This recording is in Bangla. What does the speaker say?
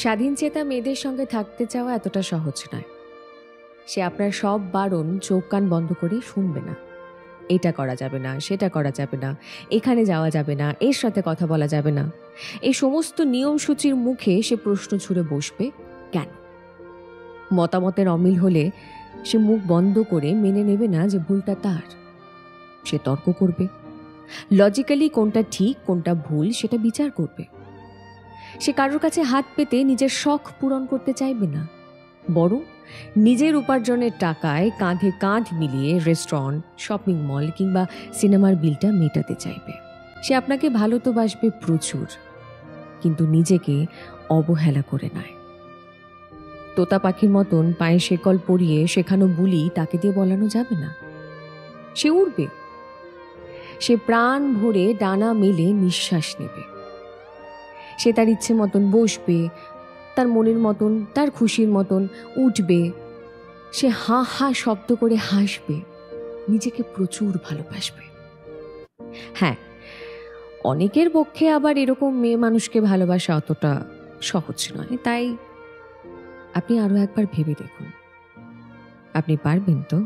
স্বাধীনচেতা মেয়েদের সঙ্গে থাকতে চাওয়া এতটা সহজ নয়। সে আপনার সব বারণ চোখ কান বন্ধ করে শুনবে না। এটা করা যাবে না, সেটা করা যাবে না, এখানে যাওয়া যাবে না, এর সাথে কথা বলা যাবে না, এই সমস্ত নিয়মসূচির মুখে সে প্রশ্ন ছুড়ে বসবে কেন। মতামতের অমিল হলে সে মুখ বন্ধ করে মেনে নেবে না যে ভুলটা তার। সে তর্ক করবে, লজিক্যালি কোনটা ঠিক কোনটা ভুল সেটা বিচার করবে। সে কারোর কাছে হাত পেতে নিজের শখ পূরণ করতে চাইবে না, বরং নিজের উপার্জনের টাকায় কাঁধে কাঁধ মিলিয়ে রেস্টুরেন্ট, শপিং মল কিংবা সিনেমার বিলটা মেটাতে চাইবে। সে আপনাকে ভালো তো বাসবে প্রচুর, কিন্তু নিজেকে অবহেলা করে নয়। তোতা পাখির মতন পায়ে শেকল পরিয়ে শেখানো বুলি তাকে দিয়ে বলানো যাবে না। সে উড়বে, সে প্রাণ ভরে ডানা মেলে নিঃশ্বাস নেবে। সে তার ইচ্ছে মতন বসবে, তার মনের মতন, তার খুশির মতন উঠবে। সে হা হা শব্দ করে হাসবে, নিজেকে প্রচুর ভালোবাসবে। হ্যাঁ, অনেকের পক্ষে আবার এরকম মেয়ে মানুষকে ভালোবাসা অতটা সহজ নয়। তাই আপনি আরো একবার ভেবে দেখুন, আপনি পারবেন তো?